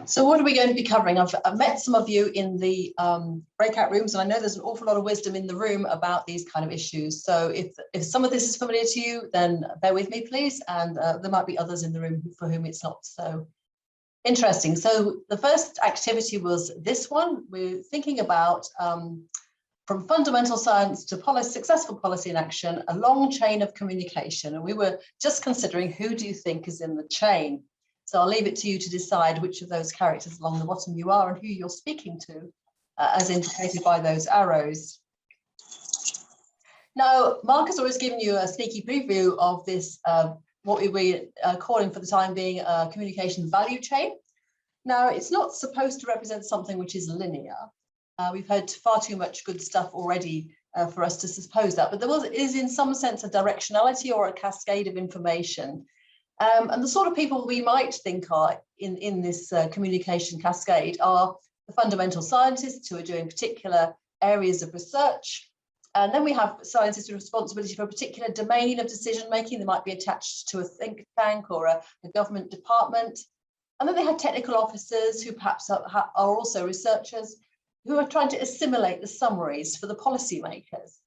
So what are we going to be covering? I've met some of you in the breakout rooms, and I know there's an awful lot of wisdom in the room about these kind of issues. So if some of this is familiar to you, then bear with me, please. And there might be others in the room for whom it's not so interesting. So the first activity was this one. We're thinking about from fundamental science to successful policy in action, a long chain of communication. And we were just considering, who do you think is in the chain? So I'll leave it to you to decide which of those characters along the bottom you are and who you're speaking to, as indicated by those arrows. Now, Mark has always given you a sneaky preview of this, what we're calling for the time being a communication value chain. Now, it's not supposed to represent something which is linear. We've heard far too much good stuff already for us to suppose that, but there is in some sense a directionality or a cascade of information. And the sort of people we might think are in this communication cascade are the fundamental scientists who are doing particular areas of research. And then we have scientists with responsibility for a particular domain of decision making. They might be attached to a think tank or a government department. And then they have technical officers who perhaps are also researchers who are trying to assimilate the summaries for the policymakers.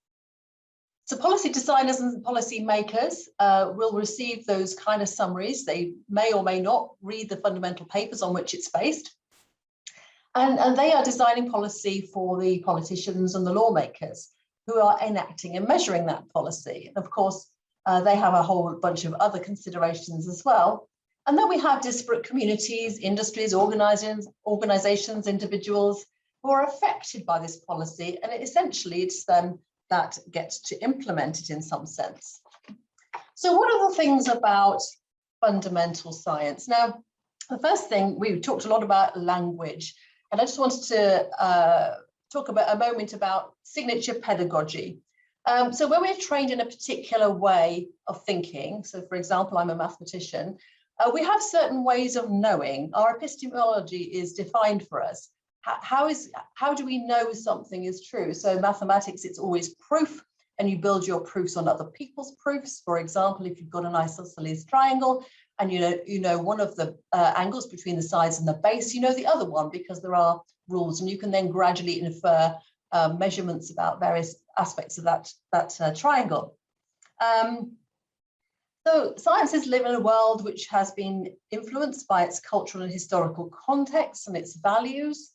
So policy designers and policy makers will receive those kind of summaries. They may or may not read the fundamental papers on which it's based. And they are designing policy for the politicians and the lawmakers who are enacting and measuring that policy. And of course, they have a whole bunch of other considerations as well. And then we have disparate communities, industries, organizations, individuals who are affected by this policy. And essentially, it's them that gets to implement it in some sense. So what are the things about fundamental science? Now, the first thing, we talked a lot about language, and I just wanted to talk about a moment about signature pedagogy. So when we're trained in a particular way of thinking, so for example, I'm a mathematician, we have certain ways of knowing. Our epistemology is defined for us. How do we know something is true? So mathematics, it's always proof, and you build your proofs on other people's proofs. For example, if you've got an isosceles triangle and you know one of the angles between the sides and the base, you know the other one because there are rules, and you can then gradually infer measurements about various aspects of that triangle. So sciences live in a world which has been influenced by its cultural and historical context and its values.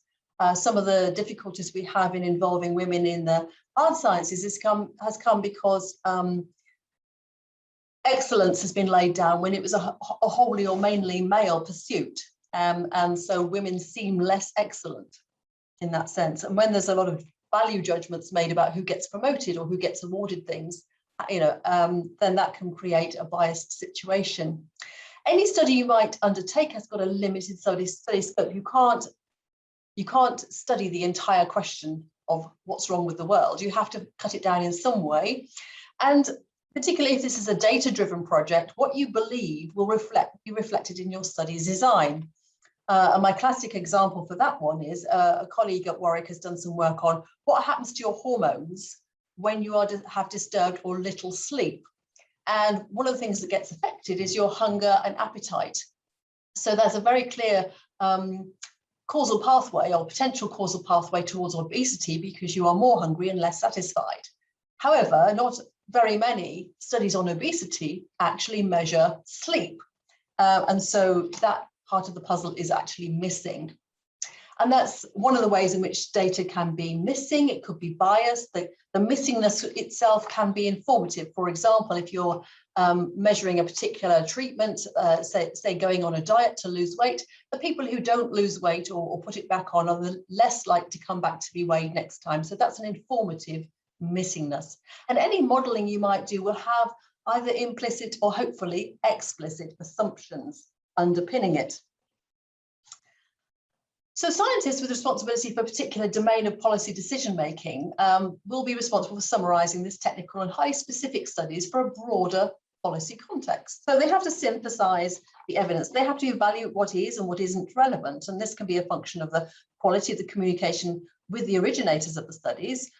Some of the difficulties we have in involving women in the hard sciences has come because excellence has been laid down when it was a wholly or mainly male pursuit. And so women seem less excellent in that sense. And when there's a lot of value judgments made about who gets promoted or who gets awarded things, then that can create a biased situation. Any study you might undertake has got a limited study scope. You can't study the entire question of what's wrong with the world. You have to cut it down in some way. And particularly if this is a data-driven project, what you believe will be reflected in your study's design. And my classic example for that one is a colleague at Warwick has done some work on what happens to your hormones when you have disturbed or little sleep. And one of the things that gets affected is your hunger and appetite. So there's a very clear causal pathway or potential causal pathway towards obesity because you are more hungry and less satisfied. However, not very many studies on obesity actually measure sleep. And so that part of the puzzle is actually missing. And that's one of the ways in which data can be missing. It could be biased. The missingness itself can be informative. For example, if you're measuring a particular treatment, say going on a diet to lose weight, the people who don't lose weight or put it back on are the less likely to come back to be weighed next time. So that's an informative missingness. And any modeling you might do will have either implicit or hopefully explicit assumptions underpinning it. So scientists with responsibility for a particular domain of policy decision-making will be responsible for summarising this technical and highly specific studies for a broader policy context. So they have to synthesise the evidence. They have to evaluate what is and what isn't relevant. And this can be a function of the quality of the communication with the originators of the studies,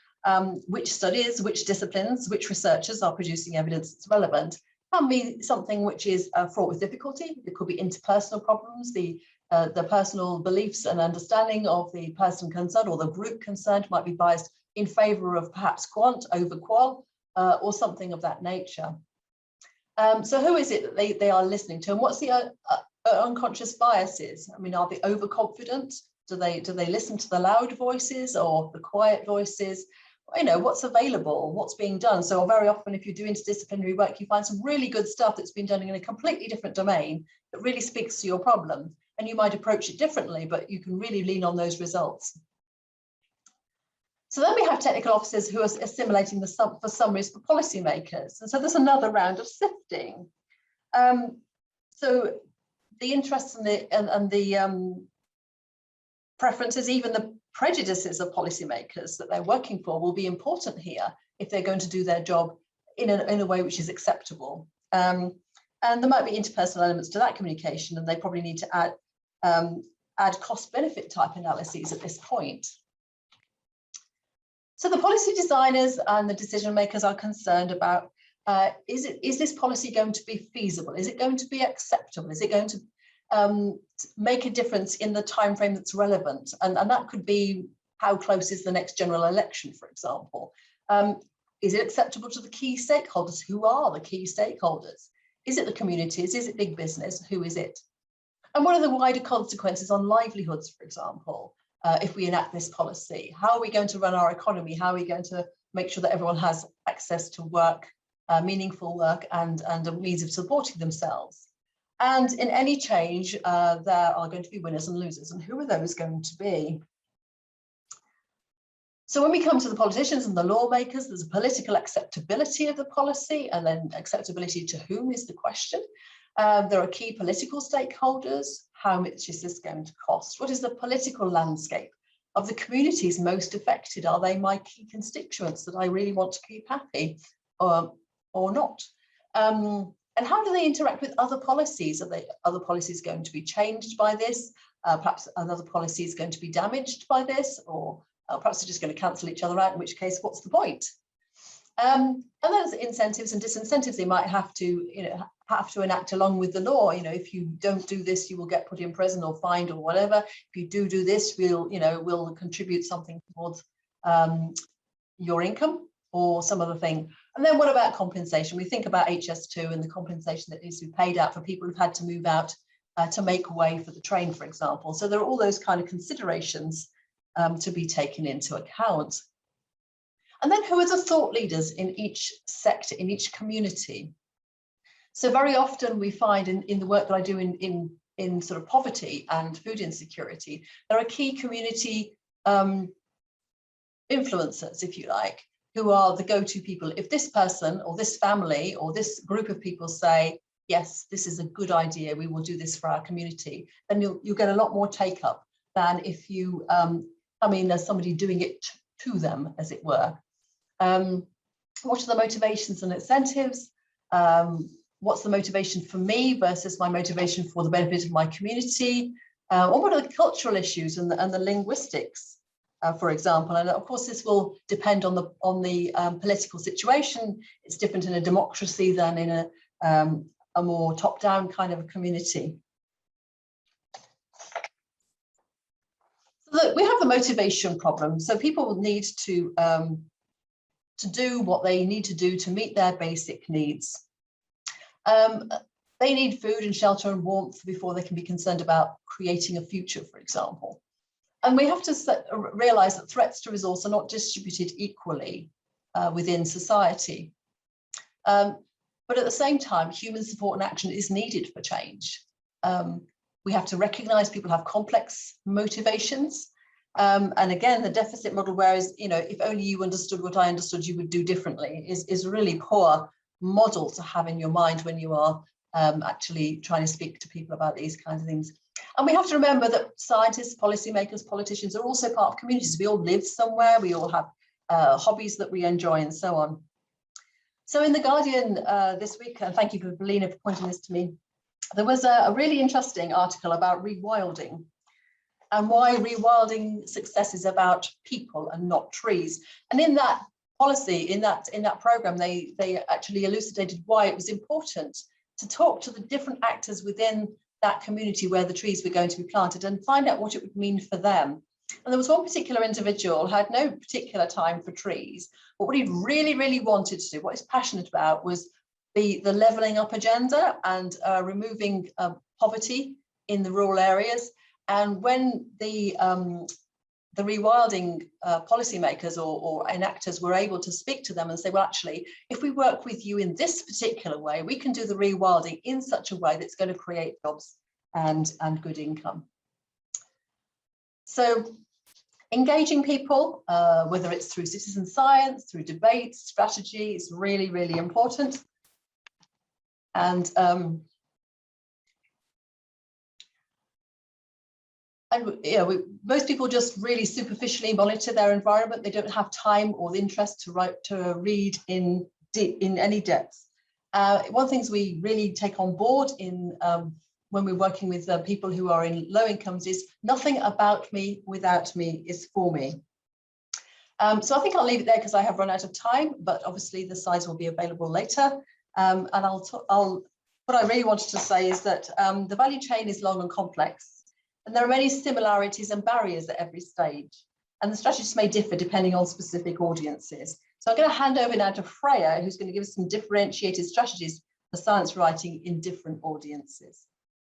which studies, which disciplines, which researchers are producing evidence that's relevant. Can be something which is fraught with difficulty. It could be interpersonal problems, the the personal beliefs and understanding of the person concerned or the group concerned might be biased in favor of perhaps quant over qual or something of that nature. So who is it that they are listening to, and what's the unconscious biases? I mean, are they overconfident? Do they listen to the loud voices or the quiet voices? You know, what's available, what's being done. So very often, if you do interdisciplinary work, you find some really good stuff that's been done in a completely different domain that really speaks to your problem, and you might approach it differently, but you can really lean on those results. So then we have technical officers who are assimilating the summaries for policymakers. And so there's another round of sifting. So the interests and the preferences, even the prejudices of policymakers that they're working for will be important here if they're going to do their job in a way which is acceptable. And there might be interpersonal elements to that communication, and they probably need to add cost-benefit type analyses at this point. So the policy designers and the decision makers are concerned about, is this policy going to be feasible? Is it going to be acceptable? Is it going to make a difference in the time frame that's relevant? And that could be, how close is the next general election, for example? Is it acceptable to the key stakeholders? Who are the key stakeholders? Is it the communities? Is it big business? Who is it? And what are the wider consequences on livelihoods, for example? If we enact this policy, how are we going to run our economy? How are we going to make sure that everyone has access to work, meaningful work, and a means of supporting themselves? And in any change, there are going to be winners and losers, and who are those going to be? So when we come to the politicians and the lawmakers, there's a political acceptability of the policy, and then acceptability to whom is the question. There are key political stakeholders. How much is this going to cost? What is the political landscape of the communities most affected? Are they my key constituents that I really want to keep happy or not? And how do they interact with other policies? Are other policies going to be changed by this? Perhaps another policy is going to be damaged by this, or perhaps they're just going to cancel each other out, in which case, what's the point? And there's incentives and disincentives they might have to, enact along with the law. If you don't do this, you will get put in prison or fined or whatever. If you do this, we'll contribute something towards your income or some other thing. And then what about compensation? We think about HS2 and the compensation that needs to be paid out for people who've had to move out to make way for the train, for example. So there are all those kind of considerations to be taken into account. And then who are the thought leaders in each sector, in each community? So very often we find in the work that I do in sort of poverty and food insecurity, there are key community influencers, if you like, who are the go-to people. If this person or this family or this group of people say, yes, this is a good idea, we will do this for our community, then you'll get a lot more take up than if you there's somebody doing it to them, as it were. What are the motivations and incentives? What's the motivation for me versus my motivation for the benefit of my community? Or what are the cultural issues and the linguistics, for example? And of course, this will depend on the political situation. It's different in a democracy than in a more top-down kind of a community. So look, we have the motivation problem. So people will need to do what they need to do to meet their basic needs. They need food and shelter and warmth before they can be concerned about creating a future, for example. And we have to realize that threats to resource are not distributed equally within society. But at the same time, human support and action is needed for change. We have to recognize people have complex motivations. And again, the deficit model, whereas, if only you understood what I understood, you would do differently, is a really poor model to have in your mind when you are actually trying to speak to people about these kinds of things. And we have to remember that scientists, policymakers, politicians are also part of communities. We all live somewhere, we all have hobbies that we enjoy and so on. So in The Guardian this week, and thank you for Belina for pointing this to me, there was a really interesting article about rewilding and why rewilding success is about people and not trees. And in that policy, in that program, they actually elucidated why it was important to talk to the different actors within that community where the trees were going to be planted and find out what it would mean for them. And there was one particular individual who had no particular time for trees, but what he really, really wanted to do, what he's passionate about, was the levelling up agenda and removing poverty in the rural areas. And when the rewilding policymakers or enactors were able to speak to them and say, well, actually, if we work with you in this particular way, we can do the rewilding in such a way that's going to create jobs and good income. So engaging people, whether it's through citizen science, through debates, strategy, is really, really important. And you know, most people just really superficially monitor their environment. They don't have time or the interest to read in any depth. One of the things we really take on board in when we're working with people who are in low incomes is nothing about me without me is for me. So I think I'll leave it there because I have run out of time, but obviously the slides will be available later. And what I really wanted to say is that the value chain is long and complex, and there are many similarities and barriers at every stage. And the strategies may differ depending on specific audiences. So I'm going to hand over now to Freya, who's going to give us some differentiated strategies for science writing in different audiences.